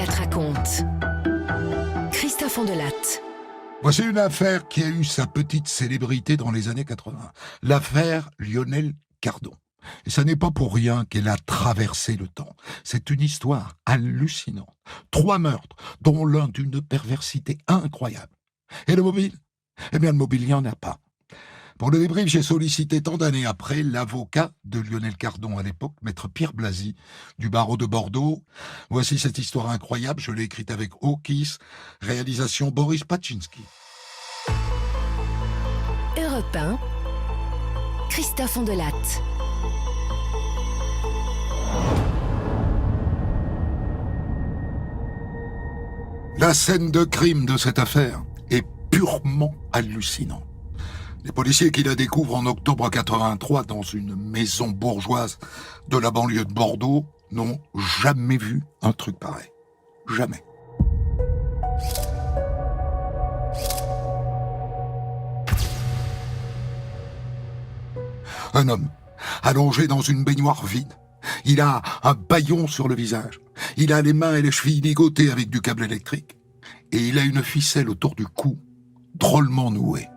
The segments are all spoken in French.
Ondelatte raconte. Christophe Ondelatte. Voici une affaire qui a eu sa petite célébrité dans les années 80. L'affaire Lionel Cardon. Et ça n'est pas pour rien qu'elle a traversé le temps. C'est une histoire hallucinante. 3 meurtres, dont l'un d'une perversité incroyable. Et le mobile? Eh bien, le mobile, il n'y en a pas. Pour le débrief, j'ai sollicité tant d'années après l'avocat de Lionel Cardon à l'époque, maître Pierre Blasi, du barreau de Bordeaux. Voici cette histoire incroyable, je l'ai écrite avec Okis, réalisation Boris Paczynski. Europe 1, Christophe Ondelatte. La scène de crime de cette affaire est purement hallucinante. Les policiers qui la découvrent en octobre 83 dans une maison bourgeoise de la banlieue de Bordeaux n'ont jamais vu un truc pareil. Jamais. Un homme, allongé dans une baignoire vide. Il a un bâillon sur le visage. Il a les mains et les chevilles ligotées avec du câble électrique. Et il a une ficelle autour du cou, drôlement nouée.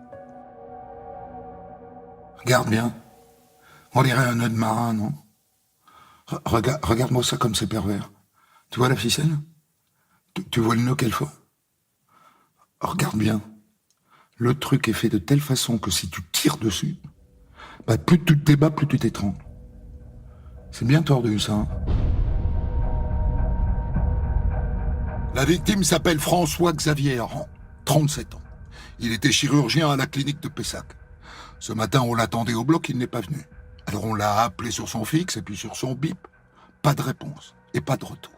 Regarde bien. On dirait un nœud de marin, non? Regarde-moi ça comme c'est pervers. Tu vois la ficelle? Tu vois le nœud qu'elle fait? Regarde bien. Le truc est fait de telle façon que si tu tires dessus, plus tu te débats, plus tu t'étrangles. C'est bien tordu, ça. Hein? La victime s'appelle François-Xavier Aran, 37 ans. Il était chirurgien à la clinique de Pessac. Ce matin, on l'attendait au bloc, il n'est pas venu. Alors on l'a appelé sur son fixe et puis sur son bip. Pas de réponse et pas de retour.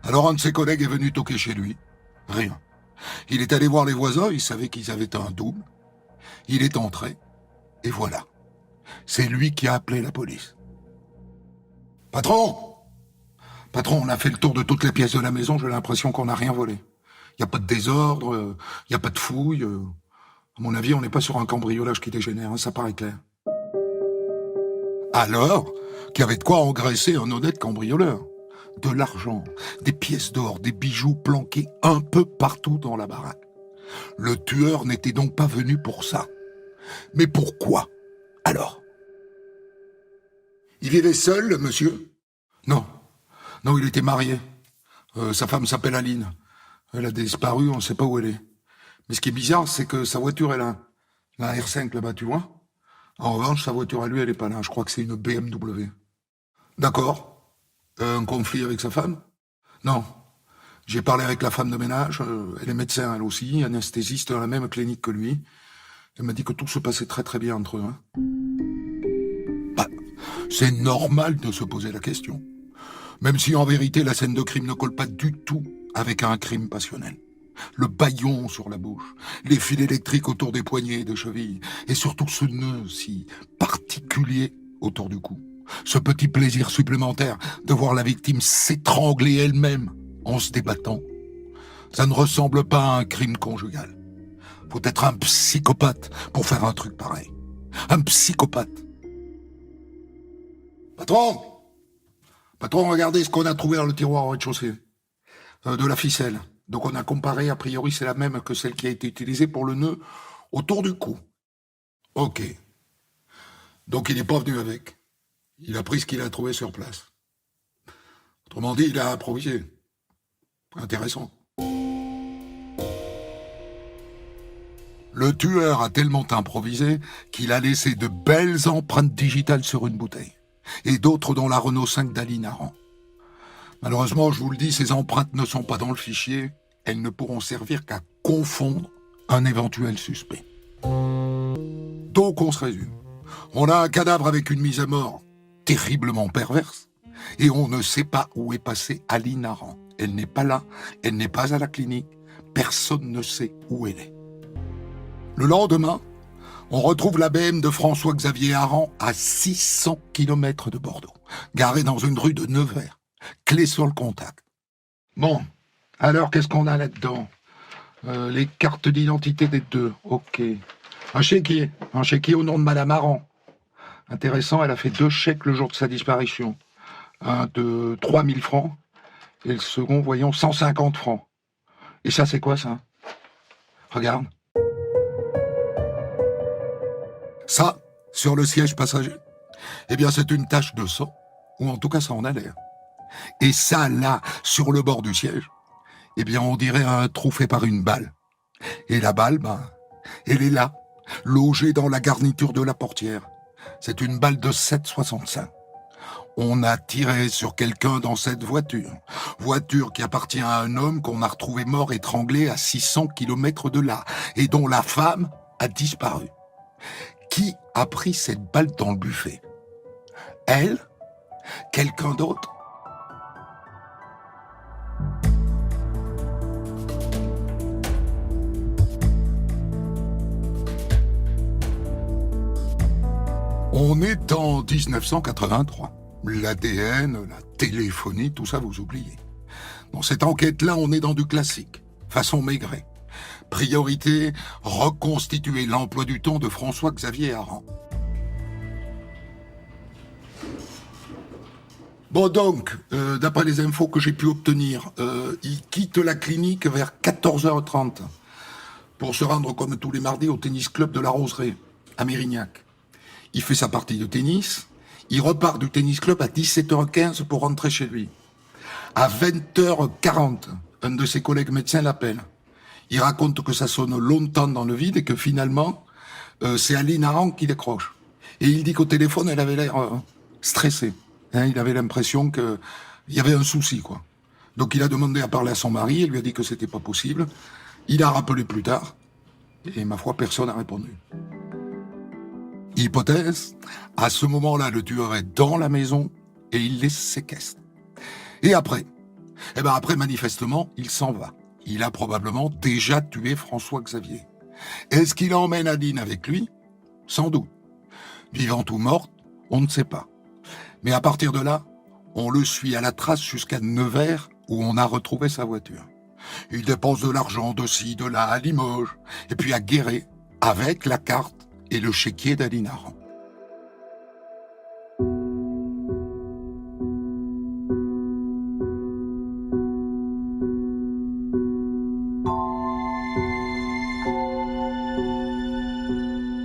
Alors un de ses collègues est venu toquer chez lui. Rien. Il est allé voir les voisins, il savait qu'ils avaient un double. Il est entré et voilà. C'est lui qui a appelé la police. Patron, on a fait le tour de toutes les pièces de la maison, j'ai l'impression qu'on n'a rien volé. Il n'y a pas de désordre, il n'y a pas de fouille. À mon avis, on n'est pas sur un cambriolage qui dégénère, hein, ça paraît clair. Alors, qu'il y avait de quoi engraisser un honnête cambrioleur. De l'argent, des pièces d'or, des bijoux planqués un peu partout dans la baraque. Le tueur n'était donc pas venu pour ça. Mais pourquoi, alors? Il vivait seul, le monsieur? Non, il était marié. Sa femme s'appelle Aline. Elle a disparu, on ne sait pas où elle est. Mais ce qui est bizarre, c'est que sa voiture est là. La R5 là-bas, tu vois. En revanche, sa voiture à lui, elle est pas là. Je crois que c'est une BMW. D'accord. Un conflit avec sa femme? Non. J'ai parlé avec la femme de ménage. Elle est médecin, elle aussi, anesthésiste dans la même clinique que lui. Elle m'a dit que tout se passait très très bien entre eux. Hein. C'est normal de se poser la question. Même si en vérité, la scène de crime ne colle pas du tout avec un crime passionnel. Le bâillon sur la bouche, les fils électriques autour des poignets et des chevilles, et surtout ce nœud si particulier autour du cou. Ce petit plaisir supplémentaire de voir la victime s'étrangler elle-même en se débattant. Ça ne ressemble pas à un crime conjugal. Faut être un psychopathe pour faire un truc pareil. Un psychopathe. Patron, regardez ce qu'on a trouvé dans le tiroir au rez-de-chaussée. De la ficelle. Donc on a comparé, a priori c'est la même que celle qui a été utilisée pour le nœud autour du cou. Ok. Donc il n'est pas venu avec. Il a pris ce qu'il a trouvé sur place. Autrement dit, il a improvisé. Intéressant. Le tueur a tellement improvisé qu'il a laissé de belles empreintes digitales sur une bouteille. Et d'autres dans la Renault 5 d'Aline Aran. Malheureusement, je vous le dis, ces empreintes ne sont pas dans le fichier. Elles ne pourront servir qu'à confondre un éventuel suspect. Donc on se résume. On a un cadavre avec une mise à mort terriblement perverse et on ne sait pas où est passée Aline Aran. Elle n'est pas là, elle n'est pas à la clinique. Personne ne sait où elle est. Le lendemain, on retrouve la BM de François-Xavier Aran à 600 km de Bordeaux, garée dans une rue de Nevers. Clé sur le contact. Bon, alors qu'est-ce qu'on a là-dedans? Les cartes d'identité des deux, ok. Un chéquier au nom de Madame Aran. Intéressant, elle a fait 2 chèques le jour de sa disparition. Un de 3 000 francs Et le second, voyons, 150 francs. Et ça, c'est quoi, ça? Regarde. Ça, sur le siège passager, eh bien, c'est une tache de sang, ou en tout cas, ça en a l'air. Et ça, là, sur le bord du siège, eh bien, on dirait un trou fait par une balle. Et la balle, ben, elle est là, logée dans la garniture de la portière. C'est une balle de 7,65. On a tiré sur quelqu'un dans cette voiture. Voiture qui appartient à un homme qu'on a retrouvé mort étranglé à 600 km de là, et dont la femme a disparu. Qui a pris cette balle dans le buffet? Elle? Quelqu'un d'autre? On est en 1983. L'ADN, la téléphonie, tout ça vous oubliez. Dans cette enquête-là, on est dans du classique, façon Maigret. Priorité, reconstituer l'emploi du temps de François-Xavier Aran. Bon donc, d'après les infos que j'ai pu obtenir, il quitte la clinique vers 14h30 pour se rendre comme tous les mardis au tennis club de la Roseraie, à Mérignac. Il fait sa partie de tennis, il repart du tennis club à 17h15 pour rentrer chez lui. À 20h40, un de ses collègues médecins l'appelle. Il raconte que ça sonne longtemps dans le vide et que finalement, c'est Aline Aran qui décroche. Et il dit qu'au téléphone, elle avait l'air stressée. Hein, il avait l'impression qu'il y avait un souci, quoi. Donc il a demandé à parler à son mari, elle lui a dit que c'était pas possible. Il a rappelé plus tard, et ma foi, personne n'a répondu. Hypothèse, à ce moment-là, le tueur est dans la maison et il les séquestre. Et après? Après, manifestement, il s'en va. Il a probablement déjà tué François-Xavier. Est-ce qu'il emmène Aline avec lui? Sans doute. Vivante ou morte, on ne sait pas. Mais à partir de là, on le suit à la trace jusqu'à Nevers, où on a retrouvé sa voiture. Il dépense de l'argent de ci, de là, à Limoges, et puis à Guéret, avec la carte et le chéquier d'Aline Aran.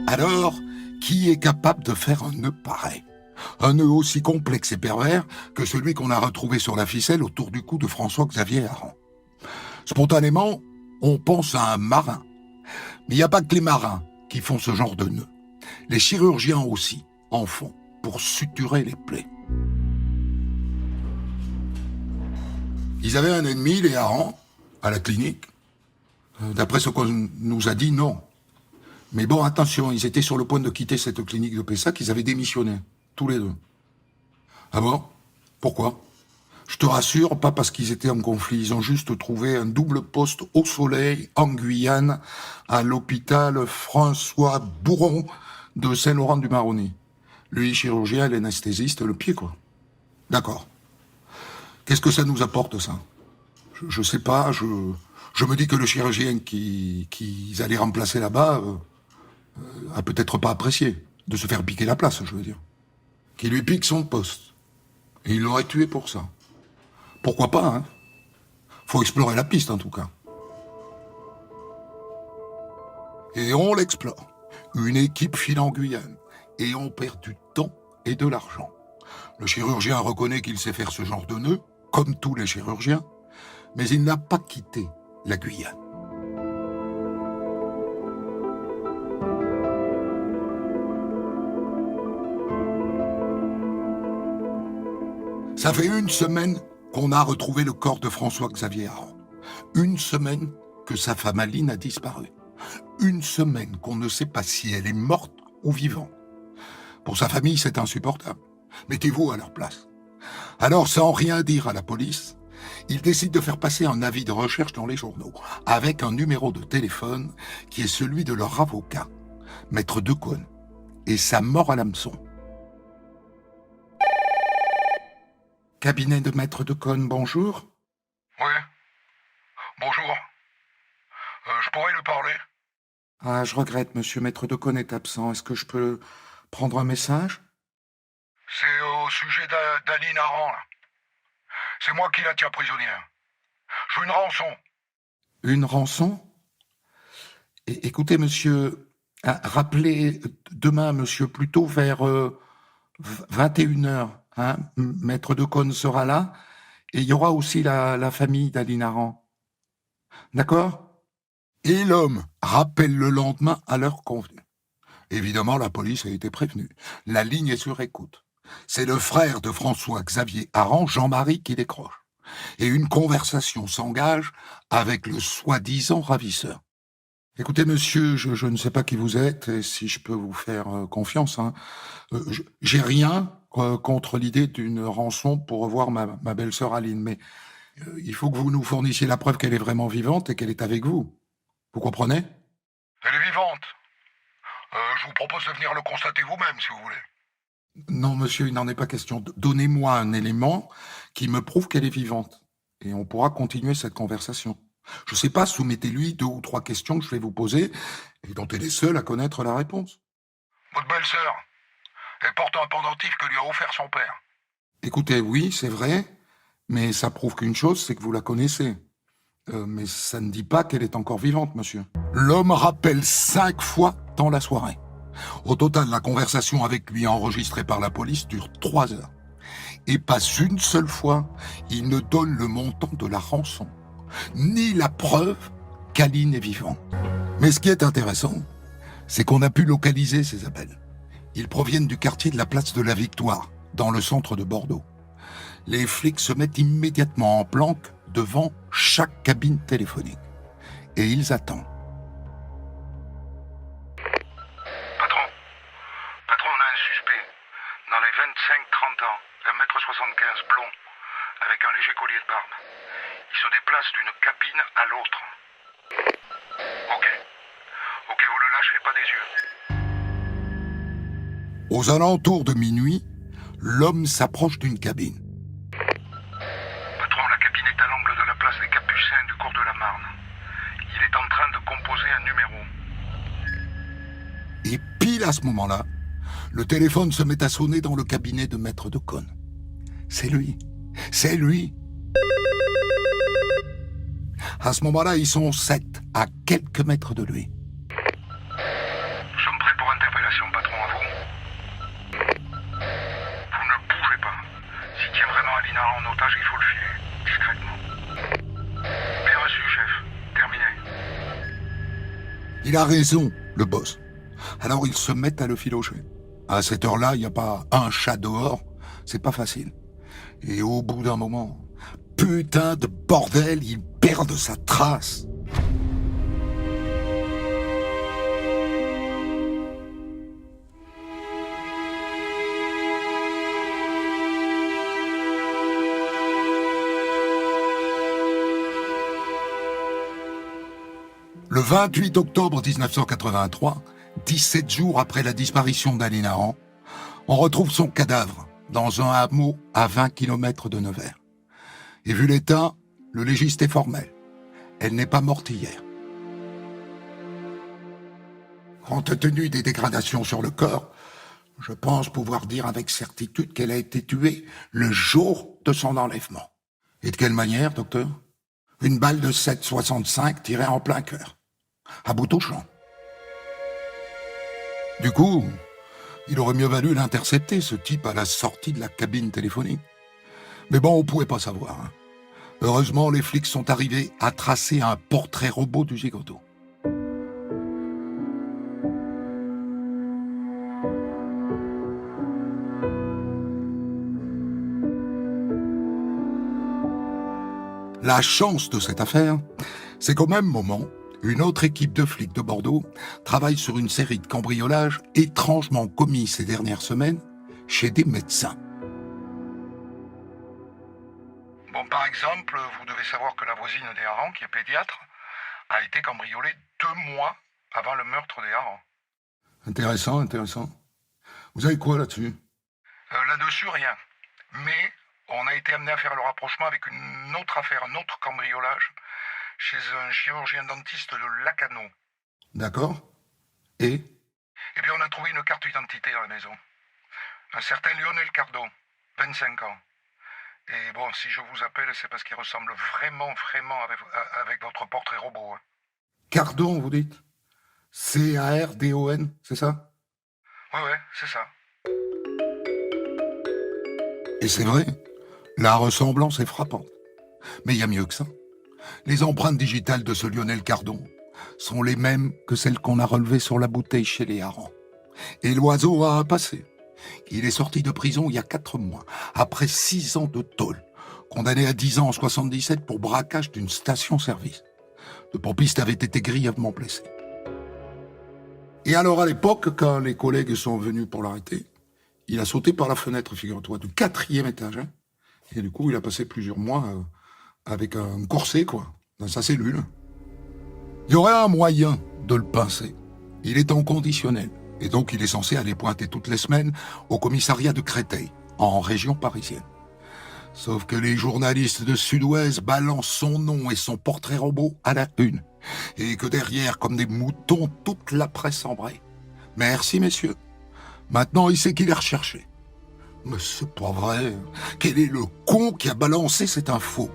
Alors, qui est capable de faire un nœud pareil? Un nœud aussi complexe et pervers que celui qu'on a retrouvé sur la ficelle autour du cou de François-Xavier Aran. Spontanément, on pense à un marin. Mais il n'y a pas que les marins qui font ce genre de nœud. Les chirurgiens aussi en font pour suturer les plaies. Ils avaient un ennemi, les Aran, à la clinique. D'après ce qu'on nous a dit, non. Mais bon, attention, ils étaient sur le point de quitter cette clinique de Pessac, ils avaient démissionné, tous les deux. Ah bon? Pourquoi? Je te rassure, pas parce qu'ils étaient en conflit, ils ont juste trouvé un double poste au soleil, en Guyane, à l'hôpital François Bourron de Saint-Laurent-du-Maroni. Lui, chirurgien, l'anesthésiste, le pied, quoi. D'accord. Qu'est-ce que ça nous apporte, ça? Je sais pas, je me dis que le chirurgien qu'ils allaient remplacer là-bas a peut-être pas apprécié de se faire piquer la place, je veux dire. Qui lui pique son poste. Et il l'aurait tué pour ça. Pourquoi pas, hein? Faut explorer la piste, en tout cas. Et on l'explore. Une équipe file en Guyane. Et on perd du temps et de l'argent. Le chirurgien reconnaît qu'il sait faire ce genre de nœud, comme tous les chirurgiens, mais il n'a pas quitté la Guyane. Ça fait une semaine qu'on a retrouvé le corps de François-Xavier Aran. Une semaine que sa femme Aline a disparu. Une semaine qu'on ne sait pas si elle est morte ou vivante. Pour sa famille, c'est insupportable. Mettez-vous à leur place. Alors, sans rien dire à la police, il décide de faire passer un avis de recherche dans les journaux, avec un numéro de téléphone qui est celui de leur avocat, Maître Decaune, et sa mort à l'hameçon. Cabinet de Maître Decaune, bonjour. Oui. Bonjour. Je pourrais lui parler? Ah, je regrette, monsieur Maître Decaune est absent. Est-ce que je peux prendre un message? C'est au sujet d'Aline Aran, là. C'est moi qui la tiens prisonnière. Je veux une rançon. Une rançon? Écoutez, monsieur, rappelez demain, monsieur, plutôt vers 21h. Hein, Maître Decaune sera là. Et il y aura aussi la famille d'Aline Aran. D'accord? Et l'homme rappelle le lendemain à l'heure convenue. Évidemment, la police a été prévenue. La ligne est sur écoute. C'est le frère de François-Xavier Aran, Jean-Marie, qui décroche. Et une conversation s'engage avec le soi-disant ravisseur. Écoutez, monsieur, je ne sais pas qui vous êtes et si je peux vous faire confiance. Hein. J'ai rien contre l'idée d'une rançon pour revoir ma belle-sœur Aline, mais il faut que vous nous fournissiez la preuve qu'elle est vraiment vivante et qu'elle est avec vous. Vous comprenez? Elle est vivante. Je vous propose de venir le constater vous-même, si vous voulez. Non, monsieur, il n'en est pas question. Donnez-moi un élément qui me prouve qu'elle est vivante. Et on pourra continuer cette conversation. Je sais pas, soumettez-lui 2 ou 3 questions que je vais vous poser et dont elle est seule à connaître la réponse. Votre belle-sœur, elle porte un pendentif que lui a offert son père. Écoutez, oui, c'est vrai, mais ça prouve qu'une chose, c'est que vous la connaissez. Mais ça ne dit pas qu'elle est encore vivante, monsieur. L'homme rappelle 5 fois dans la soirée. Au total, la conversation avec lui enregistrée par la police dure 3 heures. Et pas une seule fois, il ne donne le montant de la rançon, ni la preuve qu'Aline est vivante. Mais ce qui est intéressant, c'est qu'on a pu localiser ces appels. Ils proviennent du quartier de la place de la Victoire, dans le centre de Bordeaux. Les flics se mettent immédiatement en planque devant chaque cabine téléphonique. Et ils attendent. Patron, on a un suspect. Dans les 25-30 ans, 1m75, blond, avec un léger collier de barbe. Il se déplace d'une cabine à l'autre. Ok, vous le lâcherez pas des yeux. Aux alentours de minuit, l'homme s'approche d'une cabine. Patron, la cabine est à l'angle de la place des Capucins du cours de la Marne. Il est en train de composer un numéro. Et pile à ce moment-là, le téléphone se met à sonner dans le cabinet de Maître Decaune. C'est lui. C'est lui. À ce moment-là, ils sont 7, à quelques mètres de lui. Nous sommes prêts pour interpellation, patron, à vous. Vous ne bougez pas. S'il tient vraiment Aline Aran en otage, il faut le filer, discrètement. Bien reçu, chef. Terminé. Il a raison, le boss. Alors ils se mettent à le filocher. À cette heure-là, il n'y a pas un chat dehors, c'est pas facile. Et au bout d'un moment, putain de bordel, il perd de sa trace. Le 28 octobre 1983, 17 jours après la disparition d'Aline Aran, on retrouve son cadavre dans un hameau à 20 km de Nevers. Et vu l'état, le légiste est formel. Elle n'est pas morte hier. Compte tenu des dégradations sur le corps, je pense pouvoir dire avec certitude qu'elle a été tuée le jour de son enlèvement. Et de quelle manière, docteur? Une balle de 7,65 tirée en plein cœur, à bout au champ. Du coup, il aurait mieux valu l'intercepter, ce type, à la sortie de la cabine téléphonique. Mais bon, on pouvait pas savoir. Hein. Heureusement, les flics sont arrivés à tracer un portrait robot du zigoto. La chance de cette affaire, c'est qu'au même moment, une autre équipe de flics de Bordeaux travaille sur une série de cambriolages étrangement commis ces dernières semaines chez des médecins. Bon, par exemple, vous devez savoir que la voisine des Aran, qui est pédiatre, a été cambriolée 2 mois avant le meurtre des Aran. Intéressant, intéressant. Vous avez quoi là-dessus? Là-dessus, rien. Mais on a été amené à faire le rapprochement avec une autre affaire, un autre cambriolage, chez un chirurgien dentiste de Lacanau. D'accord. Et Eh bien, on a trouvé une carte d'identité à la maison. Un certain Lionel Cardo, 25 ans. Et bon, si je vous appelle, c'est parce qu'il ressemble vraiment avec votre portrait robot. Hein. Cardon, vous dites? Cardon, c'est ça? Ouais, c'est ça. Et c'est vrai, la ressemblance est frappante. Mais il y a mieux que ça. Les empreintes digitales de ce Lionel Cardon sont les mêmes que celles qu'on a relevées sur la bouteille chez les harengs. Et l'oiseau a un passé. Il est sorti de prison il y a 4 mois, après 6 ans de tôle, condamné à 10 ans en 77 pour braquage d'une station-service. Le pompiste avait été grièvement blessé. Et alors à l'époque, quand les collègues sont venus pour l'arrêter, il a sauté par la fenêtre, figure-toi, du 4e étage. Hein. Et du coup, il a passé plusieurs mois avec un corset, quoi, dans sa cellule. Il y aurait un moyen de le pincer. Il est en conditionnel. Et donc, il est censé aller pointer toutes les semaines au commissariat de Créteil, en région parisienne. Sauf que les journalistes de Sud-Ouest balancent son nom et son portrait robot à la une. Et que derrière, comme des moutons, toute la presse embraye. Merci, messieurs. Maintenant, il sait qu'il est recherché. Mais c'est pas vrai. Quel est le con qui a balancé cette info ?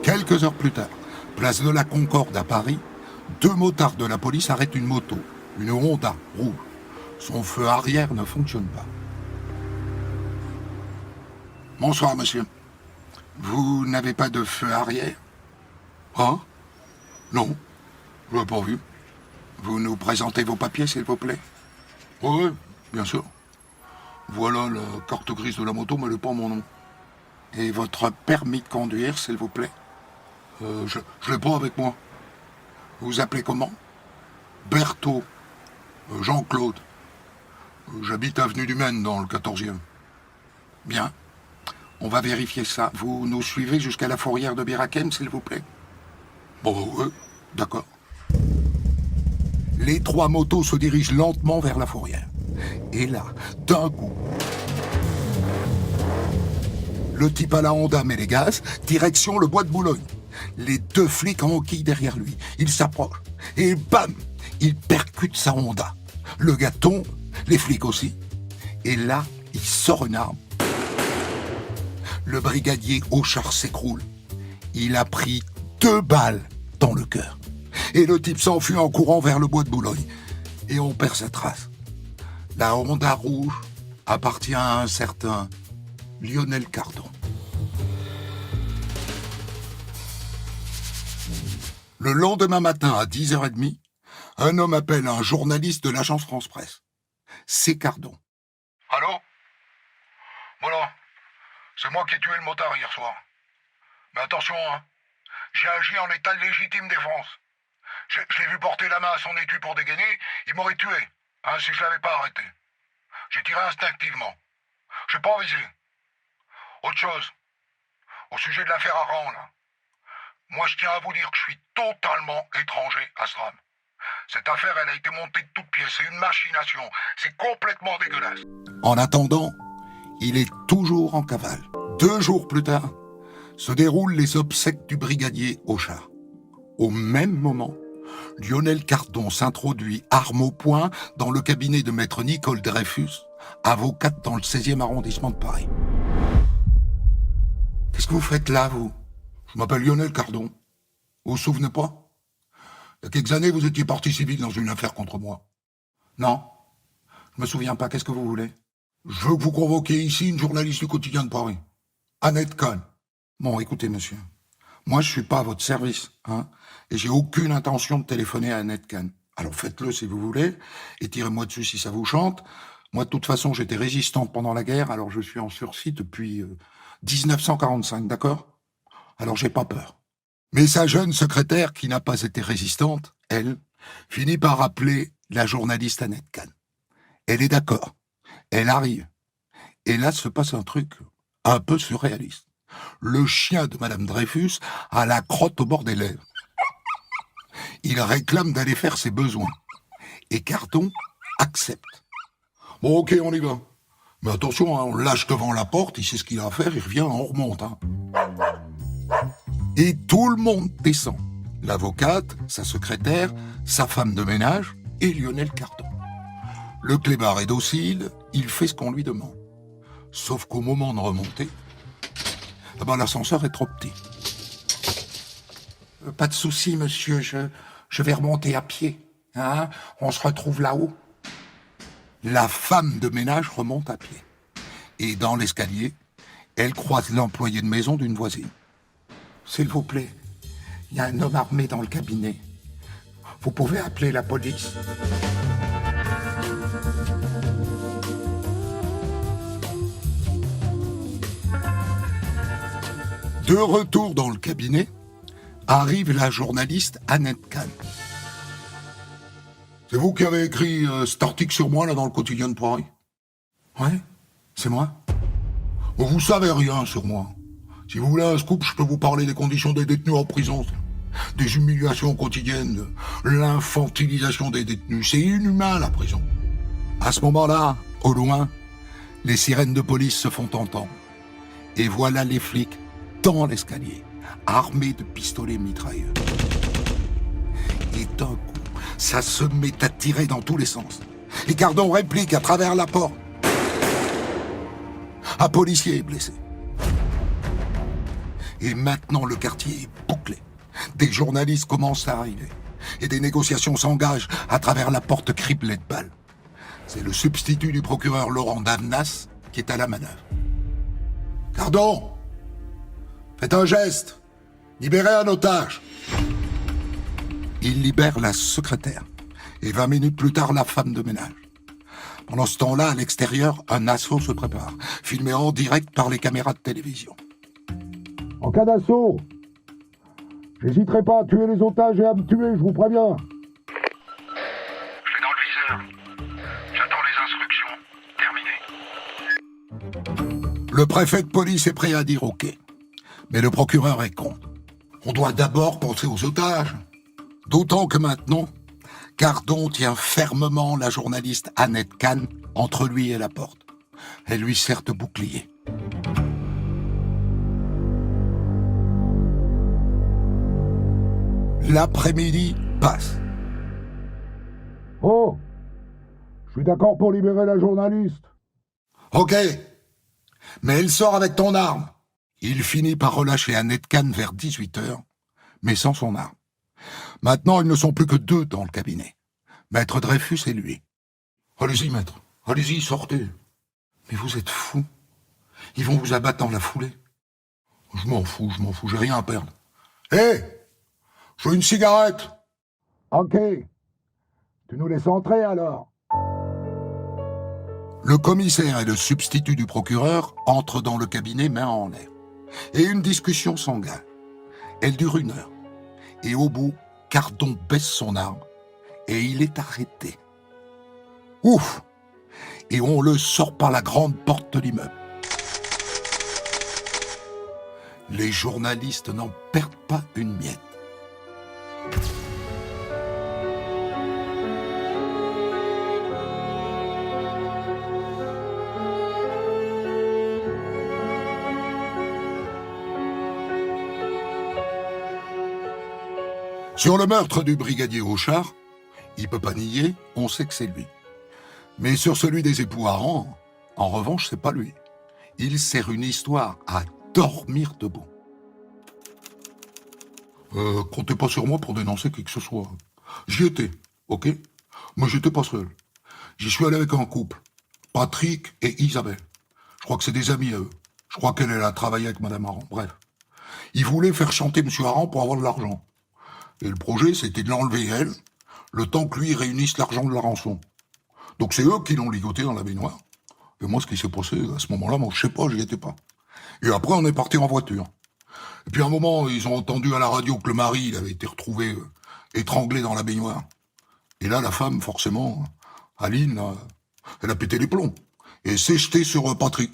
Quelques heures plus tard, place de la Concorde à Paris, 2 motards de la police arrêtent une moto, une Honda rouge. Son feu arrière ne fonctionne pas. Bonsoir, monsieur. Vous n'avez pas de feu arrière ? Ah ? Non, je l'ai pas vu. Vous nous présentez vos papiers, s'il vous plaît ? Oui, bien sûr. Voilà la carte grise de la moto, mais elle n'est pas mon nom. Et votre permis de conduire, s'il vous plaît ? Je l'ai pas avec moi. Vous vous appelez comment ? Berthaud. Jean-Claude. J'habite avenue du Maine, dans le 14e. Bien. On va vérifier ça. Vous nous suivez jusqu'à la fourrière de Birakem, s'il vous plaît ? Bon, oui, d'accord. Les 3 motos se dirigent lentement vers la fourrière. Et là, d'un coup, le type à la Honda met les gaz, direction le bois de Boulogne. Les 2 flics en enquillent derrière lui. Il s'approche. Et bam, il percute sa Honda. Le gars tombe, les flics aussi. Et là, il sort une arme. Le brigadier Auchard s'écroule. Il a pris 2 balles dans le cœur. Et le type s'enfuit en courant vers le bois de Boulogne. Et on perd sa trace. La Honda rouge appartient à un certain Lionel Cardon. Le lendemain matin, à 10h30, un homme appelle un journaliste de l'agence France-Presse. C'est Cardon. Allô ? Voilà. C'est moi qui ai tué le motard hier soir. Mais attention, hein. J'ai agi en état de légitime défense. Je l'ai vu porter la main à son étui pour dégainer, il m'aurait tué, hein, si je l'avais pas arrêté. J'ai tiré instinctivement. J'ai pas visé. Autre chose. Au sujet de l'affaire Aran, là. Moi, je tiens à vous dire que je suis totalement étranger à ce drame. Cette affaire, elle a été montée de toutes pièces. C'est une machination. C'est complètement dégueulasse. En attendant, il est toujours en cavale. 2 jours plus tard, se déroulent les obsèques du brigadier Auchard. Au même moment, Lionel Cardon s'introduit arme au poing dans le cabinet de maître Nicole Dreyfus, avocate dans le 16e arrondissement de Paris. Qu'est-ce que vous faites là, vous ? Je m'appelle Lionel Cardon. Vous vous souvenez pas ? Il y a quelques années, vous étiez partie civile dans une affaire contre moi. Non, je me souviens pas. Qu'est-ce que vous voulez ? Je veux que vous convoquiez ici une journaliste du quotidien de Paris. Annette Kahn. Bon, écoutez, monsieur. Moi, je suis pas à votre service, hein, et j'ai aucune intention de téléphoner à Annette Kahn. Alors faites-le si vous voulez, et tirez-moi dessus si ça vous chante. Moi, de toute façon, j'étais résistante pendant la guerre, alors je suis en sursis depuis 1945, d'accord ? Alors j'ai pas peur. Mais sa jeune secrétaire, qui n'a pas été résistante, elle, finit par appeler la journaliste Annette Kahn. Elle est d'accord. Elle arrive. Et là se passe un truc un peu surréaliste. Le chien de Madame Dreyfus a la crotte au bord des lèvres. Il réclame d'aller faire ses besoins. Et Cardon accepte. Bon, ok, on y va. Mais attention, hein, on le lâche devant la porte, il sait ce qu'il a à faire, il revient, on remonte. Hein. Et tout le monde descend. l'avocate, sa secrétaire, sa femme de ménage et Lionel Cardon. Le clébard est docile, il fait ce qu'on lui demande. Sauf qu'au moment de remonter, l'ascenseur est trop petit. Pas de souci, monsieur, je vais remonter à pied. Hein, on se retrouve là-haut. La femme de ménage remonte à pied. Et dans l'escalier, elle croise l'employé de maison d'une voisine. S'il vous plaît, il y a un homme armé dans le cabinet. Vous pouvez appeler la police. De retour dans le cabinet, arrive la journaliste Annette Kahn. C'est vous qui avez écrit cet article sur moi là dans le quotidien de Paris? Ouais, c'est moi. Bon, vous savez rien sur moi. Si vous voulez un scoop, je peux vous parler des conditions des détenus en prison, des humiliations quotidiennes, de l'infantilisation des détenus. C'est inhumain la prison. À ce moment-là, au loin, les sirènes de police se font entendre. Et voilà les flics dans l'escalier, armés de pistolets mitrailleurs. Et d'un coup, ça se met à tirer dans tous les sens. Et Cardon réplique à travers la porte. Un policier est blessé. Et maintenant, le quartier est bouclé. Des journalistes commencent à arriver. Et des négociations s'engagent à travers la porte criblée de balles. C'est le substitut du procureur Laurent Davnas qui est à la manœuvre. Cardon, faites un geste. Libérez un otage. Il libère la secrétaire. Et 20 minutes plus tard, la femme de ménage. Pendant ce temps-là, à l'extérieur, un assaut se prépare, filmé en direct par les caméras de télévision. En cas d'assaut, j'hésiterai pas à tuer les otages et à me tuer, je vous préviens. Je suis dans le viseur. J'attends les instructions. Terminé. Le préfet de police est prêt à dire OK. Mais le procureur est contre. On doit d'abord penser aux otages. D'autant que maintenant, Cardon tient fermement la journaliste Annette Kahn entre lui et la porte. Elle lui sert de bouclier. L'après-midi passe. Oh, je suis d'accord pour libérer la journaliste. OK, mais elle sort avec ton arme. Il finit par relâcher Annette Kahn vers 18h, mais sans son arme. Maintenant, ils ne sont plus que 2 dans le cabinet. Maître Dreyfus et lui. Allez-y, maître. Allez-y, sortez. Mais vous êtes fous. Ils vont vous abattre dans la foulée. Je m'en fous, j'ai rien à perdre. Hé, je veux une cigarette. Ok. Tu nous laisses entrer alors. Le commissaire et le substitut du procureur entrent dans le cabinet main en l'air. Et une discussion s'engage. Elle dure 1 heure. Et au bout, Cardon baisse son arme et il est arrêté. Ouf! Et on le sort par la grande porte de l'immeuble. Les journalistes n'en perdent pas une miette. Sur le meurtre du brigadier Auchard, il peut pas nier, on sait que c'est lui. Mais sur celui des époux Aran, en revanche, c'est pas lui. Il sert une histoire à dormir debout. Comptez pas sur moi pour dénoncer qui que ce soit. J'y étais, ok? Mais j'étais pas seul. J'y suis allé avec un couple, Patrick et Isabelle. Je crois que c'est des amis à eux. Je crois qu'elle a travaillé avec Madame Aran, bref. Ils voulaient faire chanter Monsieur Aran pour avoir de l'argent. Et le projet, c'était de l'enlever elle, le temps que lui réunisse l'argent de la rançon. Donc c'est eux qui l'ont ligoté dans la baignoire. Et moi, ce qui s'est passé à ce moment-là, moi, je sais pas, j'y étais pas. Et après, on est parti en voiture. Et puis à un moment, ils ont entendu à la radio que le mari, il avait été retrouvé étranglé dans la baignoire. Et là, la femme, forcément, Aline, elle a pété les plombs. Et s'est jetée sur Patrick.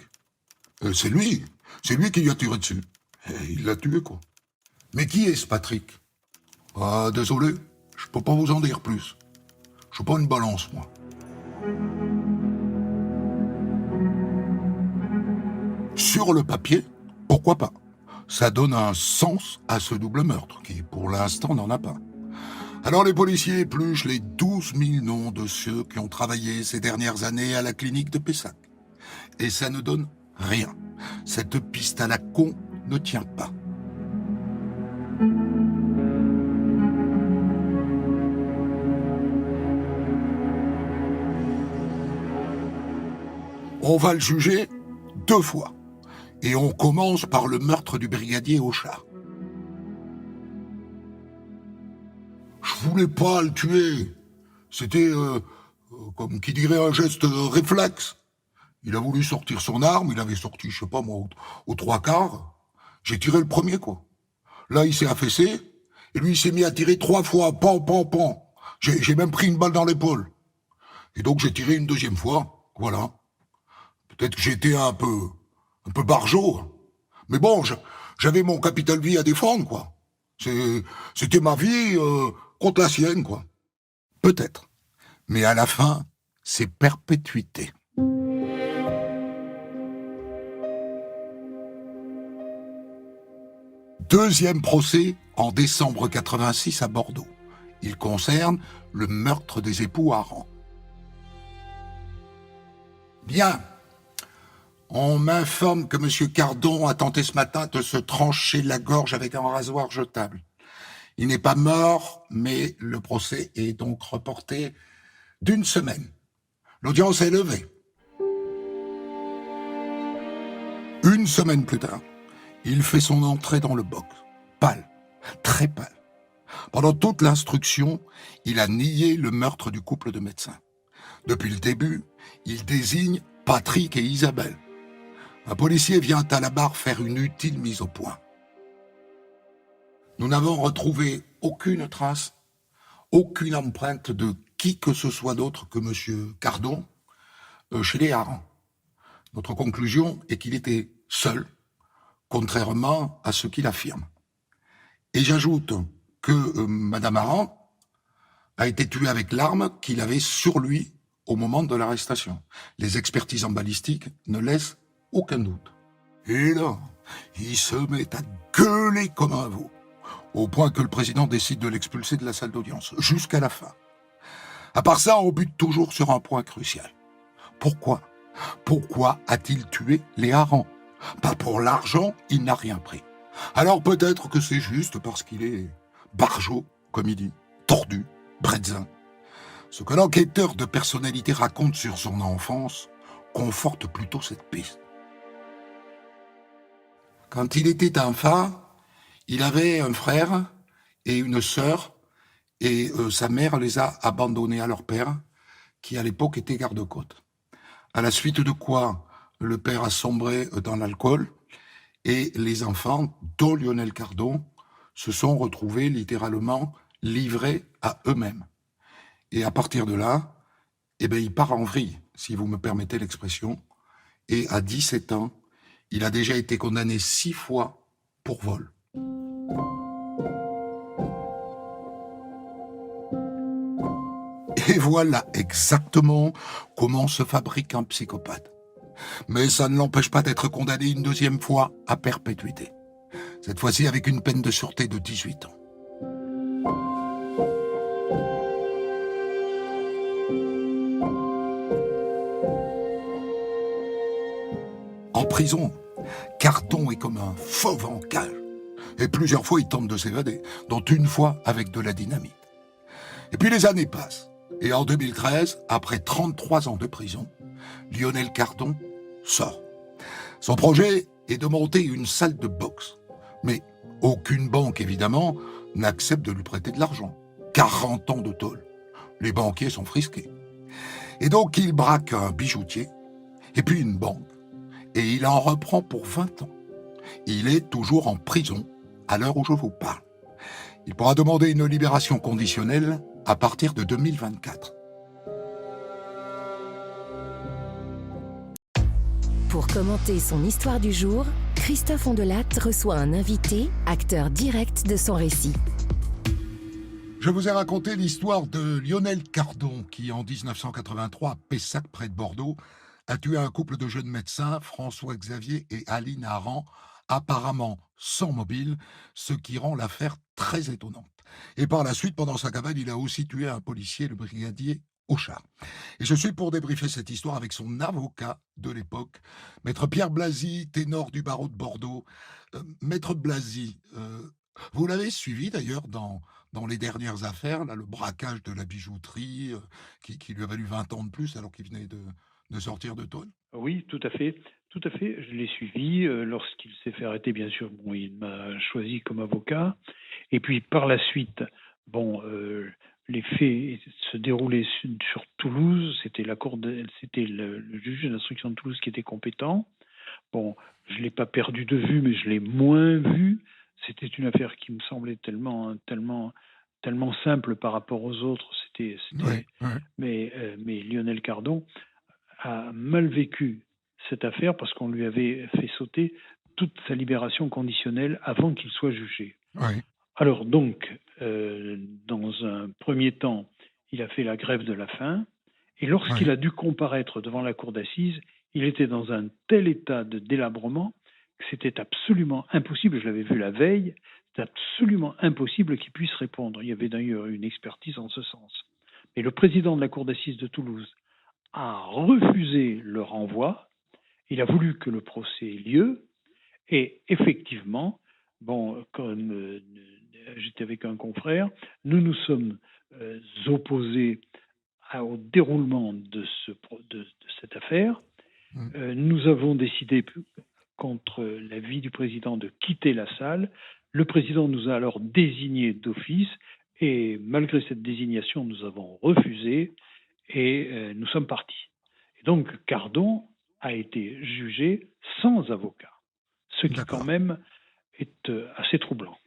Et c'est lui qui lui a tiré dessus. Et il l'a tué, quoi. Mais qui est ce Patrick? Ah, désolé, je peux pas vous en dire plus. Je suis pas une balance, moi. Sur le papier, pourquoi pas? Ça donne un sens à ce double meurtre, qui pour l'instant n'en a pas. Alors les policiers épluchent les 12 000 noms de ceux qui ont travaillé ces dernières années à la clinique de Pessac. Et ça ne donne rien. Cette piste à la con ne tient pas. On va le juger 2 fois. Et on commence par le meurtre du brigadier Auchard. Je voulais pas le tuer. C'était, comme qui dirait, un geste réflexe. Il a voulu sortir son arme, il avait sorti, je sais pas moi, aux 3/4. J'ai tiré le premier, quoi. Là, il s'est affaissé, et lui, il s'est mis à tirer 3 fois, pan, pan, pan. J'ai même pris une balle dans l'épaule. Et donc, j'ai tiré une 2e fois, voilà. Peut-être que j'étais un peu barjot. Mais bon, j'avais mon capital vie à défendre, quoi. C'était ma vie contre la sienne, quoi. Peut-être. Mais à la fin, c'est perpétuité. Deuxième procès en décembre 86 à Bordeaux. Il concerne le meurtre des époux Aran. Bien. On m'informe que M. Cardon a tenté ce matin de se trancher la gorge avec un rasoir jetable. Il n'est pas mort, mais le procès est donc reporté d'1 semaine. L'audience est levée. 1 semaine plus tard, il fait son entrée dans le box. Pâle, très pâle. Pendant toute l'instruction, il a nié le meurtre du couple de médecins. Depuis le début, il désigne Patrick et Isabelle. Un policier vient à la barre faire une utile mise au point. Nous n'avons retrouvé aucune trace, aucune empreinte de qui que ce soit d'autre que M. Cardon chez les Aran. Notre conclusion est qu'il était seul, contrairement à ce qu'il affirme. Et j'ajoute que Mme Aran a été tuée avec l'arme qu'il avait sur lui au moment de l'arrestation. Les expertises en balistique ne laissent aucun doute. Et là, il se met à gueuler comme un veau, au point que le président décide de l'expulser de la salle d'audience, jusqu'à la fin. À part ça, on bute toujours sur un point crucial. Pourquoi ? Pourquoi a-t-il tué les Aran ? Pas pour l'argent, il n'a rien pris. Alors peut-être que c'est juste parce qu'il est barjot, comme il dit, tordu, brétzin. Ce que l'enquêteur de personnalité raconte sur son enfance conforte plutôt cette piste. Quand il était enfant, il avait un frère et une sœur, et sa mère les a abandonnés à leur père, qui à l'époque était garde-côte. À la suite de quoi, le père a sombré dans l'alcool, et les enfants, dont Lionel Cardon, se sont retrouvés littéralement livrés à eux-mêmes. Et à partir de là, il part en vrille, si vous me permettez l'expression, et à 17 ans, il a déjà été condamné 6 fois pour vol. Et voilà exactement comment se fabrique un psychopathe. Mais ça ne l'empêche pas d'être condamné une 2e fois à perpétuité. Cette fois-ci avec une peine de sûreté de 18 ans. En prison, Cardon est comme un fauve en cage. Et plusieurs fois, il tente de s'évader, dont une fois avec de la dynamite. Et puis les années passent. Et en 2013, après 33 ans de prison, Lionel Cardon sort. Son projet est de monter une salle de boxe. Mais aucune banque, évidemment, n'accepte de lui prêter de l'argent. 40 ans de tôle. Les banquiers sont frisqués. Et donc, il braque un bijoutier, et puis une banque. Et il en reprend pour 20 ans. Il est toujours en prison à l'heure où je vous parle. Il pourra demander une libération conditionnelle à partir de 2024. Pour commenter son histoire du jour, Christophe Ondelat reçoit un invité, acteur direct de son récit. Je vous ai raconté l'histoire de Lionel Cardon, qui en 1983, à Pessac, près de Bordeaux, a tué un couple de jeunes médecins, François Xavier et Aline Aran, apparemment sans mobile, ce qui rend l'affaire très étonnante. Et par la suite, pendant sa cavale, il a aussi tué un policier, le brigadier Auchard. Et je suis pour débriefer cette histoire avec son avocat de l'époque, Maître Pierre Blazy, ténor du barreau de Bordeaux. Maître Blazy, vous l'avez suivi d'ailleurs dans les dernières affaires, là, le braquage de la bijouterie, qui lui a valu 20 ans de plus alors qu'il venait de sortir de tôle. Oui, tout à fait. Tout à fait. Je l'ai suivi. Lorsqu'il s'est fait arrêter, bien sûr, bon, il m'a choisi comme avocat. Et puis, par la suite, bon, les faits se déroulaient sur Toulouse. C'était c'était le juge d'instruction de Toulouse qui était compétent. Bon, je ne l'ai pas perdu de vue, mais je l'ai moins vu. C'était une affaire qui me semblait tellement simple par rapport aux autres. Ouais. Mais Lionel Cardon a mal vécu cette affaire parce qu'on lui avait fait sauter toute sa libération conditionnelle avant qu'il soit jugé. Ouais. Alors donc, dans un premier temps, il a fait la grève de la faim, et lorsqu'il a dû comparaître devant la cour d'assises, il était dans un tel état de délabrement que c'était absolument impossible, je l'avais vu la veille, c'était absolument impossible qu'il puisse répondre. Il y avait d'ailleurs une expertise en ce sens. Mais le président de la cour d'assises de Toulouse a refusé le renvoi, il a voulu que le procès ait lieu, et effectivement, bon, comme j'étais avec un confrère, nous nous sommes opposés au déroulement de cette affaire. Nous avons décidé, contre l'avis du président, de quitter la salle. Le président nous a alors désignés d'office, et malgré cette désignation, nous avons refusé, et nous sommes partis. Et donc, Cardon a été jugé sans avocat, ce qui quand même est assez troublant.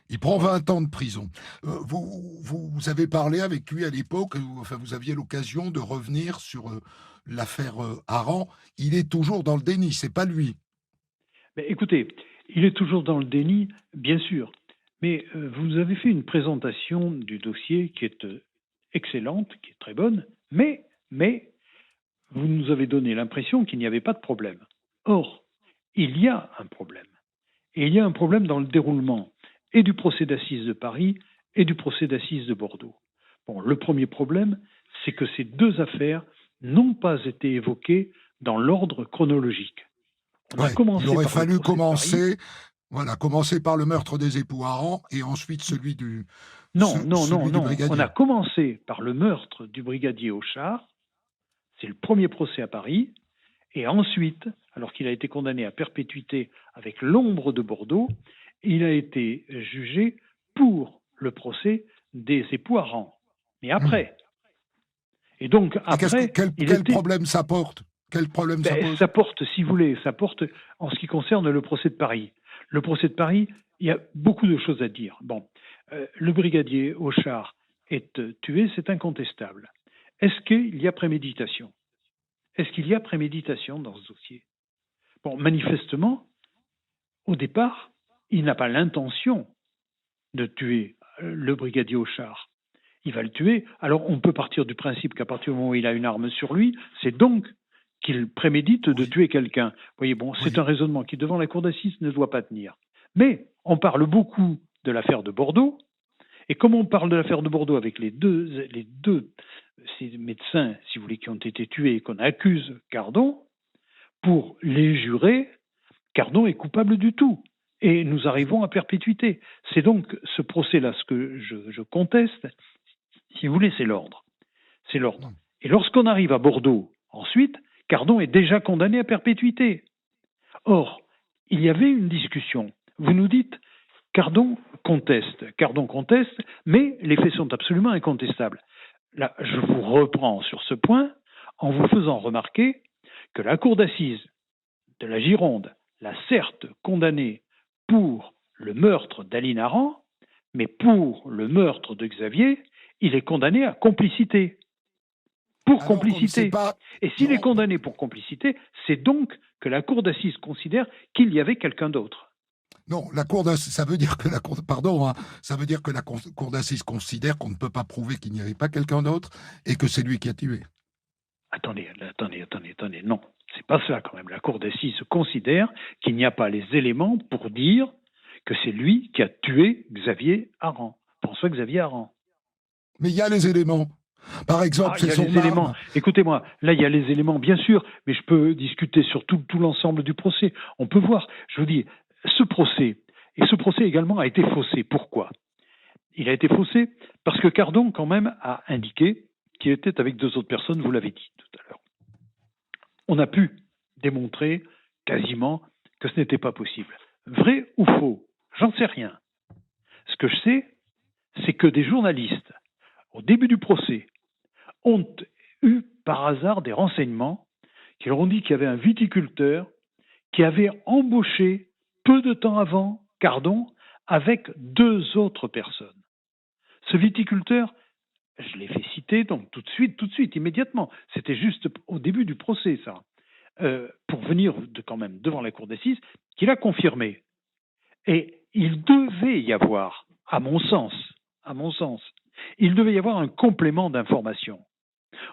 Il prend 20 ans de prison. Vous avez parlé avec lui à l'époque, enfin vous aviez l'occasion de revenir sur l'affaire Aran. Il est toujours dans le déni, c'est pas lui. Mais écoutez, il est toujours dans le déni, bien sûr. Mais vous avez fait une présentation du dossier qui est excellente, qui est très bonne, mais vous nous avez donné l'impression qu'il n'y avait pas de problème. Or, il y a un problème. Et il y a un problème dans le déroulement et du procès d'assises de Paris et du procès d'assises de Bordeaux. Bon, le premier problème, c'est que ces deux affaires n'ont pas été évoquées dans l'ordre chronologique. Il aurait fallu commencer par le meurtre des époux Aran et ensuite celui du brigadier. On a commencé par le meurtre du brigadier Auchard. C'est le premier procès à Paris. Et ensuite, alors qu'il a été condamné à perpétuité avec l'ombre de Bordeaux, il a été jugé pour le procès des époux Aran. Mais après. Et donc, après. Quel problème ça porte? Quel problème ça pose? Ça porte, si vous voulez, en ce qui concerne le procès de Paris. Le procès de Paris, il y a beaucoup de choses à dire. Bon, le brigadier Auchard est tué, c'est incontestable. Est-ce qu'il y a préméditation? Est-ce qu'il y a préméditation dans ce dossier? Bon, manifestement, au départ, il n'a pas l'intention de tuer le brigadier Auchard. Il va le tuer. Alors, on peut partir du principe qu'à partir du moment où il a une arme sur lui, c'est donc qu'il prémédite de tuer quelqu'un. Vous voyez, bon, c'est un raisonnement qui, devant la cour d'assises, ne doit pas tenir. Mais on parle beaucoup de l'affaire de Bordeaux, et comme on parle de l'affaire de Bordeaux avec les deux ces médecins, si vous voulez, qui ont été tués et qu'on accuse Cardon, pour les jurés, Cardon est coupable du tout. Et nous arrivons à perpétuité. C'est donc ce procès-là, ce que je conteste, si vous voulez, c'est l'ordre. C'est l'ordre. Et lorsqu'on arrive à Bordeaux, ensuite, Cardon est déjà condamné à perpétuité. Or, il y avait une discussion. Vous nous dites, Cardon conteste, mais les faits sont absolument incontestables. Là, je vous reprends sur ce point en vous faisant remarquer que la cour d'assises de la Gironde l'a certes condamné pour le meurtre d'Aline Aran, mais pour le meurtre de Xavier, il est condamné à complicité. Pour complicité. Et s'il est condamné pour complicité, c'est donc que la cour d'assises considère qu'il y avait quelqu'un d'autre. Non, la cour d'assises, ça veut dire que la cour d'assises considère qu'on ne peut pas prouver qu'il n'y avait pas quelqu'un d'autre et que c'est lui qui a tué. attendez. Non, c'est pas cela quand même. La cour d'assises considère qu'il n'y a pas les éléments pour dire que c'est lui qui a tué Xavier Aran, François-Xavier Aran. Mais il y a les éléments. Par exemple, c'est son éléments. Écoutez-moi, là, il y a les éléments, bien sûr, mais je peux discuter sur tout l'ensemble du procès. On peut voir, je vous dis, ce procès également a été faussé. Pourquoi ? Il a été faussé parce que Cardon, quand même, a indiqué qu'il était avec 2 autres personnes, vous l'avez dit tout à l'heure. On a pu démontrer quasiment que ce n'était pas possible. Vrai ou faux ? J'en sais rien. Ce que je sais, c'est que des journalistes, au début du procès, ont eu par hasard des renseignements qui leur ont dit qu'il y avait un viticulteur qui avait embauché peu de temps avant Cardon avec 2 autres personnes. Ce viticulteur, je l'ai fait citer donc tout de suite, immédiatement. C'était juste au début du procès, ça, pour venir quand même devant la cour d'assises, qu'il a confirmé. Et il devait y avoir, à mon sens, il devait y avoir un complément d'information.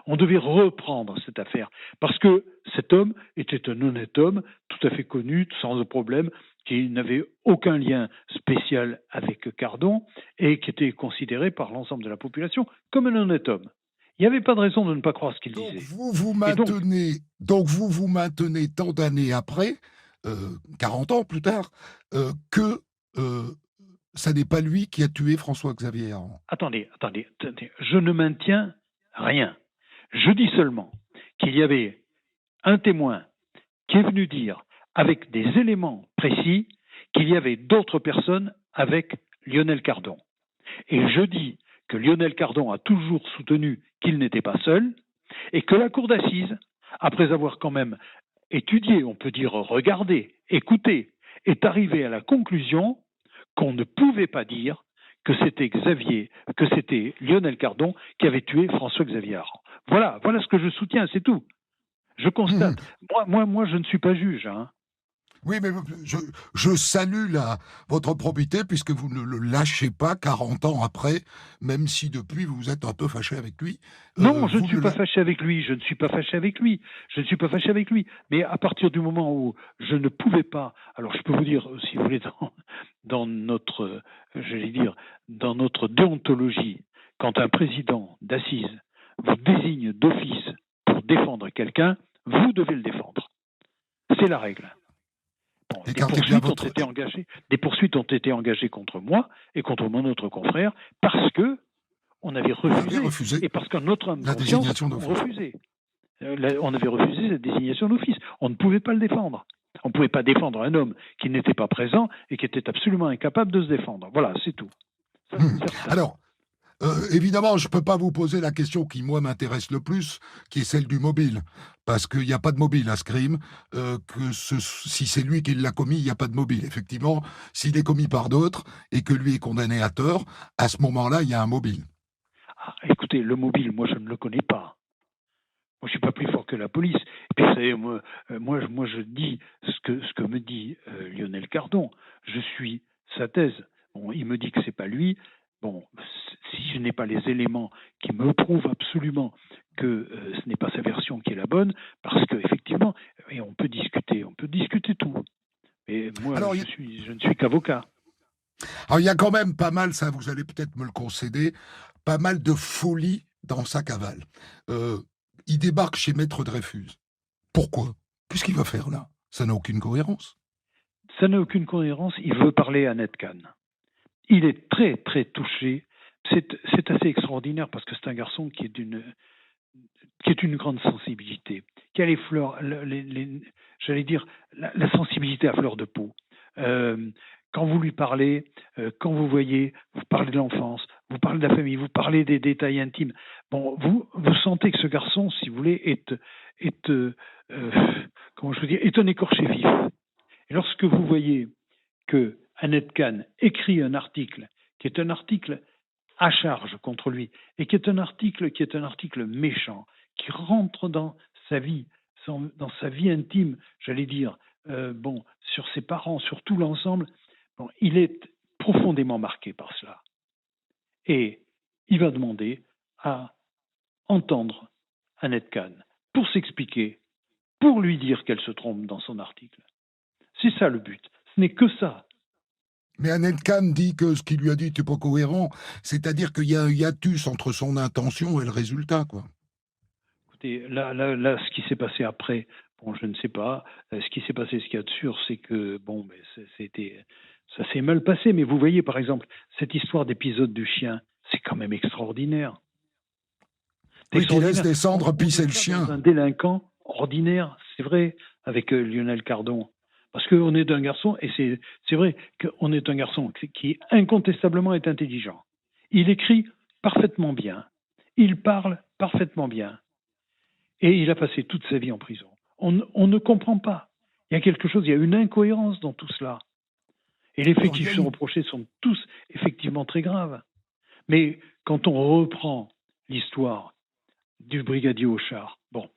On devait reprendre cette affaire parce que cet homme était un honnête homme, tout à fait connu, sans problème, qui n'avait aucun lien spécial avec Cardon et qui était considéré par l'ensemble de la population comme un honnête homme. Il n'y avait pas de raison de ne pas croire ce qu'il disait. Donc vous maintenez tant d'années après, 40 ans plus tard, que ça n'est pas lui qui a tué François-Xavier Aran. Attendez, je ne maintiens rien. Je dis seulement qu'il y avait un témoin qui est venu dire, avec des éléments précis, qu'il y avait d'autres personnes avec Lionel Cardon. Et je dis que Lionel Cardon a toujours soutenu qu'il n'était pas seul, et que la cour d'assises, après avoir quand même étudié, on peut dire regardé, écouté, est arrivée à la conclusion qu'on ne pouvait pas dire que c'était Lionel Cardon qui avait tué François-Xavier Aran. Voilà ce que je soutiens, c'est tout. Je constate. Moi, je ne suis pas juge. Hein. Oui, mais je salue votre probité puisque vous ne le lâchez pas 40 ans après, même si depuis vous êtes un peu fâché avec lui. Non, je ne suis pas fâché avec lui. Mais à partir du moment où je ne pouvais pas, alors je peux vous dire, si vous voulez, dans notre déontologie, quand un président d'assises vous désigne d'office pour défendre quelqu'un, vous devez le défendre. C'est la règle. Bon, des poursuites ont été engagées contre moi et contre mon autre confrère parce que on avait refusé et parce qu'un autre homme de conscience refusé. On avait refusé cette désignation d'office. On ne pouvait pas le défendre. On ne pouvait pas défendre un homme qui n'était pas présent et qui était absolument incapable de se défendre. Voilà, c'est tout. Alors, évidemment, je ne peux pas vous poser la question qui, moi, m'intéresse le plus, qui est celle du mobile. Parce qu'il n'y a pas de mobile à ce crime. Si c'est lui qui l'a commis, il n'y a pas de mobile. Effectivement, s'il est commis par d'autres et que lui est condamné à tort, à ce moment-là, il y a un mobile. Ah, écoutez, le mobile, moi, je ne le connais pas. Moi, je ne suis pas plus fort que la police. Et puis, vous savez, moi, je dis ce que me dit Lionel Cardon. Je suis sa thèse. Bon, il me dit que ce n'est pas lui. Bon, si je n'ai pas les éléments qui me prouvent absolument que ce n'est pas sa version qui est la bonne, parce qu'effectivement, et on peut discuter tout. Et moi, alors, je ne suis qu'avocat. Alors, il y a quand même pas mal, ça vous allez peut-être me le concéder, pas mal de folie dans sa cavale. Il débarque chez Maître Dreyfus. Pourquoi ? Qu'est-ce qu'il va faire là ? Ça n'a aucune cohérence. Ça n'a aucune cohérence. Il veut parler à Annette Kahn. Il est très, très touché. C'est assez extraordinaire parce que c'est un garçon qui est d'une grande sensibilité, qui a les fleurs, j'allais dire, la sensibilité à fleur de peau. Quand vous lui parlez, quand vous voyez, vous parlez de l'enfance, vous parlez de la famille, vous parlez des détails intimes. Bon, vous sentez que ce garçon, si vous voulez, est un écorché vif. Et lorsque vous voyez que Annette Kahn écrit un article qui est un article à charge contre lui et qui est un article méchant, qui rentre dans sa vie, dans sa vie intime, j'allais dire, sur ses parents, sur tout l'ensemble, il est profondément marqué par cela. Et il va demander à entendre Annette Kahn. pour s'expliquer, pour lui dire qu'elle se trompe dans son article. C'est ça le but. Ce n'est que ça. Mais Anelkam dit que ce qu'il lui a dit n'était pas cohérent, c'est-à-dire qu'il y a un hiatus entre son intention et le résultat, quoi. Écoutez, là, ce qui s'est passé après, bon, je ne sais pas. Ce qui s'est passé, ce qu'il y a de sûr, c'est que, bon, mais ça s'est mal passé. Mais vous voyez, par exemple, cette histoire d'épisode du chien, c'est quand même extraordinaire. Oui, qui laisse descendre, pisser le chien. Un délinquant ordinaire, c'est vrai, avec Lionel Cardon. Parce qu'on est un garçon, et c'est vrai qu'on est un garçon qui incontestablement est intelligent. Il écrit parfaitement bien. Il parle parfaitement bien. Et il a passé toute sa vie en prison. On ne comprend pas. Il y a quelque chose, il y a une incohérence dans tout cela. Et les faits qui lui sont reprochés sont tous effectivement très graves. Mais quand on reprend l'histoire du brigadier Auchard, bon,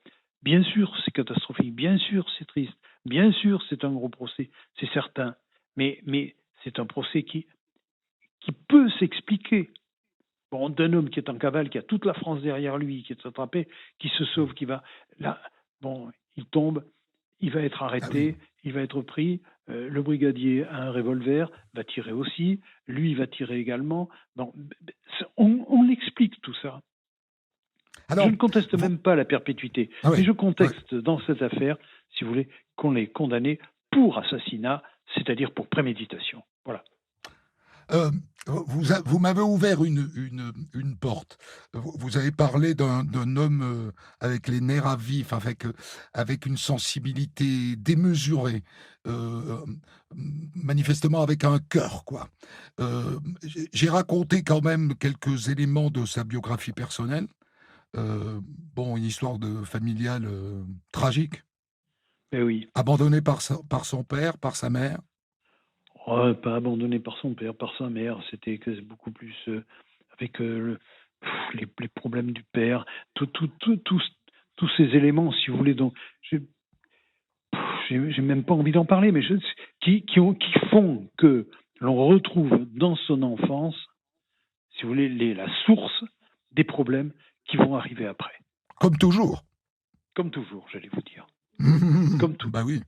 bien sûr c'est catastrophique, bien sûr c'est triste, bien sûr c'est un gros procès, c'est certain, mais c'est un procès qui peut s'expliquer. Bon, d'un homme qui est en cavale, qui a toute la France derrière lui, qui est attrapé, qui se sauve, qui va... Là, bon, il tombe, il va être arrêté, il va être pris, le brigadier a un revolver, va tirer aussi, lui va tirer également. Bon, on explique tout ça. Alors, je ne conteste même pas la perpétuité, mais je conteste dans cette affaire, si vous voulez, qu'on l'ait condamné pour assassinat, c'est-à-dire pour préméditation. Voilà. Vous m'avez ouvert une porte. Vous avez parlé d'un homme avec les nerfs à vif, avec une sensibilité démesurée, manifestement avec un cœur, quoi. J'ai raconté quand même quelques éléments de sa biographie personnelle. Bon, une histoire familiale tragique. Mais oui. Abandonné par son père, par sa mère. Oh, pas abandonné par son père, par sa mère, c'était beaucoup plus avec les problèmes du père, tous ces éléments, si vous voulez, donc j'ai même pas envie d'en parler, mais qui font que l'on retrouve dans son enfance, si vous voulez, la source des problèmes qui vont arriver après. Comme toujours. Comme toujours, j'allais vous dire. Comme tout. Bah oui.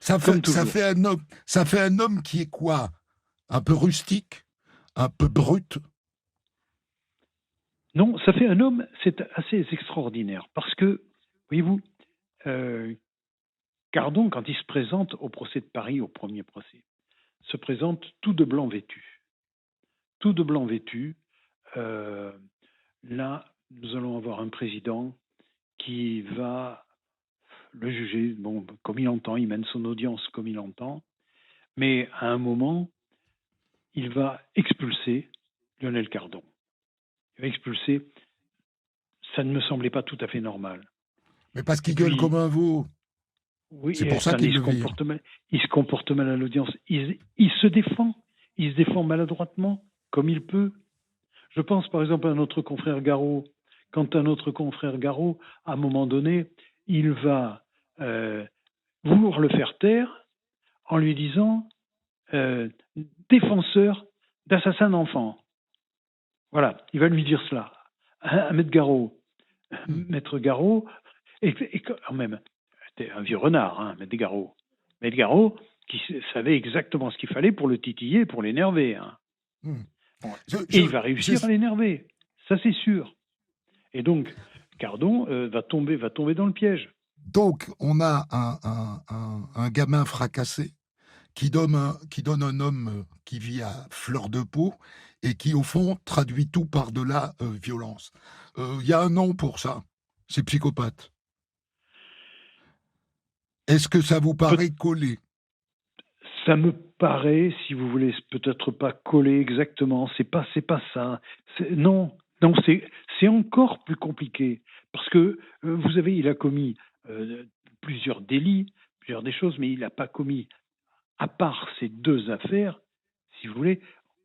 Ça fait un homme qui est quoi? Un peu rustique? Un peu brut? Non, ça fait un homme, c'est assez extraordinaire. Parce que, voyez-vous, Cardon, quand il se présente au procès de Paris, au premier procès, se présente tout de blanc vêtu. Tout de blanc vêtu. Là, nous allons avoir un président qui va le juger, bon, comme il entend, il mène son audience comme il entend, mais à un moment, il va expulser Lionel Cardon. Il va expulser, ça ne me semblait pas tout à fait normal. Mais parce qu'il gueule comme un veau. Oui, c'est pour ça qu'il il se comporte mal à l'audience. Il se défend maladroitement, comme il peut. Je pense par exemple à notre confrère Garot. Quand un autre confrère Garot, à un moment donné, il va vouloir le faire taire en lui disant défenseur d'assassins d'enfants. Voilà, il va lui dire cela à Maître Garot. Maître Garot, et quand même, c'était un vieux renard, hein, Maître Garot. Maître Garot, qui savait exactement ce qu'il fallait pour le titiller, pour l'énerver. Hein. Bon, et il va réussir à l'énerver, ça c'est sûr. Et donc, Cardon va tomber dans le piège. Donc, on a un gamin fracassé qui donne un homme qui vit à fleur de peau et qui, au fond, traduit tout par de la violence. Il y a un nom pour ça, c'est psychopathe. Est-ce que ça vous paraît collé? Ça me paraît, si vous voulez, peut-être pas collé exactement. C'est pas ça. Non, c'est encore plus compliqué parce que vous savez, il a commis plusieurs délits, plusieurs des choses, mais il n'a pas commis, à part ces deux affaires, si vous voulez,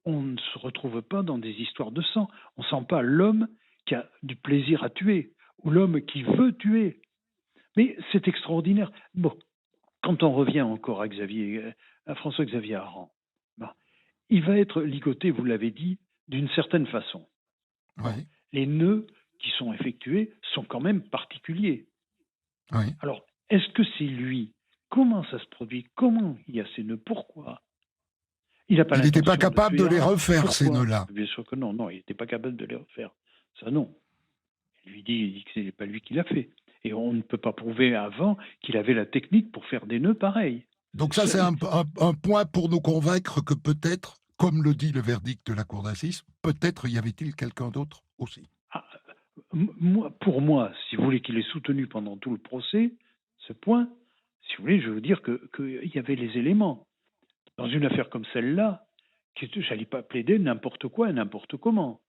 on ne se retrouve pas dans des histoires de sang. On ne sent pas l'homme qui a du plaisir à tuer ou l'homme qui veut tuer. Mais c'est extraordinaire. Bon, quand on revient encore à François-Xavier Aran, il va être ligoté, vous l'avez dit, d'une certaine façon. Ouais. Les nœuds qui sont effectués sont quand même particuliers. Oui. Alors, est-ce que c'est lui? Comment ça se produit? Comment il y a ces nœuds? Pourquoi? Il n'était pas capable de les refaire, ces nœuds-là. Bien sûr que non, il n'était pas capable de les refaire. Ça, non. Il dit que ce n'est pas lui qui l'a fait. Et on ne peut pas prouver avant qu'il avait la technique pour faire des nœuds pareils. Donc ça, c'est un point pour nous convaincre que peut-être, comme le dit le verdict de la cour d'assises, peut-être y avait-il quelqu'un d'autre aussi. Pour moi, si vous voulez qu'il ait soutenu pendant tout le procès, ce point, si vous voulez, je veux dire qu'il y avait les éléments. Dans une affaire comme celle-là, je n'allais pas plaider n'importe quoi et n'importe comment.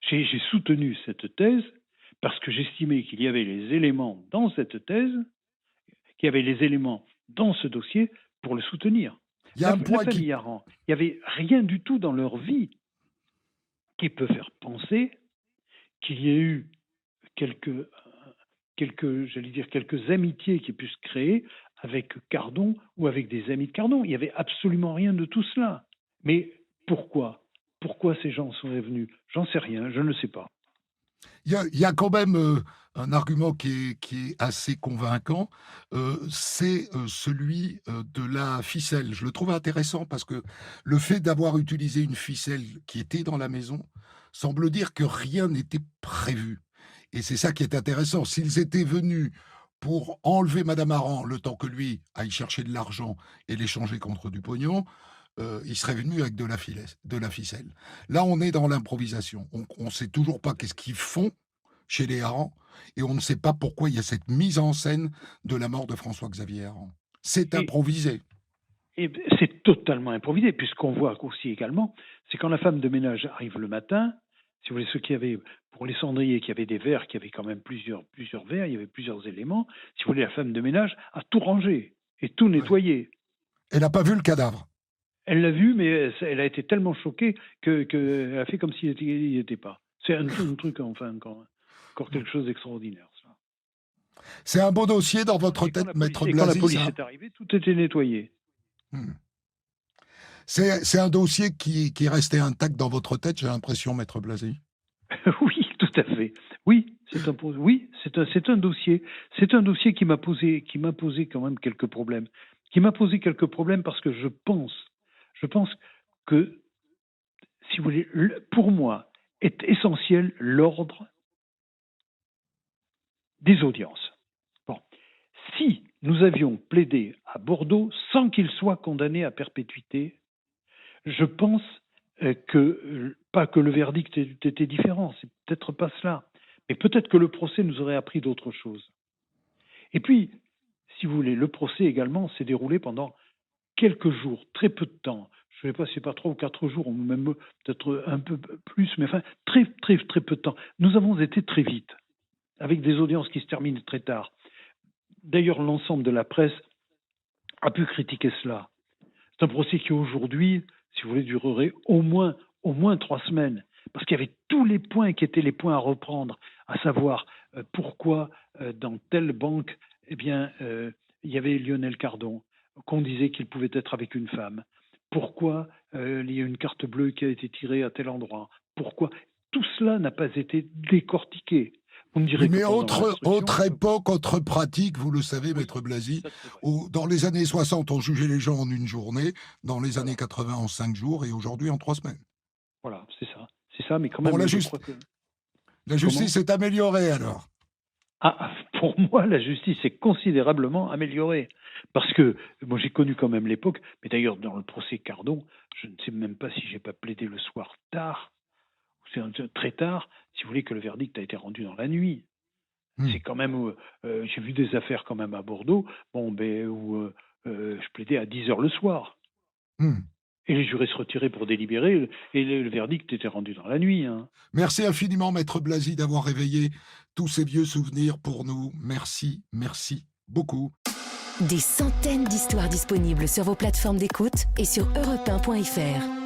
J'ai soutenu cette thèse parce que j'estimais qu'il y avait les éléments dans cette thèse, qu'il y avait les éléments dans ce dossier pour le soutenir. Il y a un point la famille Aran, il n'y avait rien du tout dans leur vie qui peut faire penser qu'il y ait eu quelques amitiés qui puissent se créer avec Cardon ou avec des amis de Cardon. Il n'y avait absolument rien de tout cela. Mais pourquoi ces gens sont venus? J'en sais rien, je ne sais pas. Il y a quand même un argument qui est assez convaincant, c'est celui de la ficelle. Je le trouve intéressant parce que le fait d'avoir utilisé une ficelle qui était dans la maison semble dire que rien n'était prévu. Et c'est ça qui est intéressant. S'ils étaient venus pour enlever Madame Aran le temps que lui aille chercher de l'argent et l'échanger contre du pognon, il serait venu avec de la ficelle. Là, on est dans l'improvisation. On ne sait toujours pas qu'est-ce qu'ils font chez les Aran et on ne sait pas pourquoi il y a cette mise en scène de la mort de François-Xavier Aran. C'est improvisé. Et c'est totalement improvisé, puisqu'on voit aussi également, c'est quand la femme de ménage arrive le matin, si vous voulez, ceux qui avaient, pour les cendriers, qui avaient des verres, qui avaient quand même plusieurs verres, il y avait plusieurs éléments, si vous voulez, la femme de ménage a tout rangé et tout nettoyé. Elle n'a pas vu le cadavre. Elle l'a vu, mais elle a été tellement choquée qu'elle a fait comme s'il n'y était pas. C'est un truc, enfin, encore quelque chose d'extraordinaire. Ça. C'est un beau dossier dans votre tête, Maître Blasi. Quand la police est arrivée, tout était nettoyé. C'est un dossier qui est resté intact dans votre tête, j'ai l'impression, Maître Blasi. Oui, tout à fait. Oui, c'est un dossier. C'est un dossier qui m'a posé quand même quelques problèmes. Qui m'a posé quelques problèmes parce que je pense que, si vous voulez, pour moi, est essentiel l'ordre des audiences. Bon, si nous avions plaidé à Bordeaux sans qu'il soit condamné à perpétuité, je pense pas que le verdict était différent, c'est peut-être pas cela, mais peut-être que le procès nous aurait appris d'autres choses. Et puis, si vous voulez, le procès également s'est déroulé pendant quelques jours, très peu de temps. Je ne sais pas si c'est pas 3 ou 4 jours, ou même peut-être un peu plus, mais enfin, très, très, très peu de temps. Nous avons été très vite, avec des audiences qui se terminent très tard. D'ailleurs, l'ensemble de la presse a pu critiquer cela. C'est un procès qui, aujourd'hui, si vous voulez, durerait au moins 3 semaines, parce qu'il y avait tous les points qui étaient les points à reprendre, à savoir pourquoi dans telle banque, il y avait Lionel Cardon, qu'on disait qu'il pouvait être avec une femme, pourquoi il y a une carte bleue qui a été tirée à tel endroit, pourquoi tout cela n'a pas été décortiqué. Vous me direz mais autre époque, autre pratique, vous le savez, Maître Blasi, dans les années 60, on jugeait les gens en une journée, dans les années 80 en 5 jours, et aujourd'hui en 3 semaines. Voilà, c'est ça, mais quand même... Bon, la justice s'est améliorée alors. Pour moi, la justice est considérablement améliorée. Parce que, moi j'ai connu quand même l'époque, mais d'ailleurs dans le procès Cardon, je ne sais même pas si j'ai pas plaidé le soir tard, c'est très tard, si vous voulez, que le verdict a été rendu dans la nuit. C'est quand même, j'ai vu des affaires quand même à Bordeaux, où je plaidais à 10h le soir. Et les jurés se retiraient pour délibérer, et le verdict était rendu dans la nuit. Merci infiniment, Maître Blasi, d'avoir réveillé tous ces vieux souvenirs pour nous. Merci beaucoup. Des centaines d'histoires disponibles sur vos plateformes d'écoute et sur europe1.fr.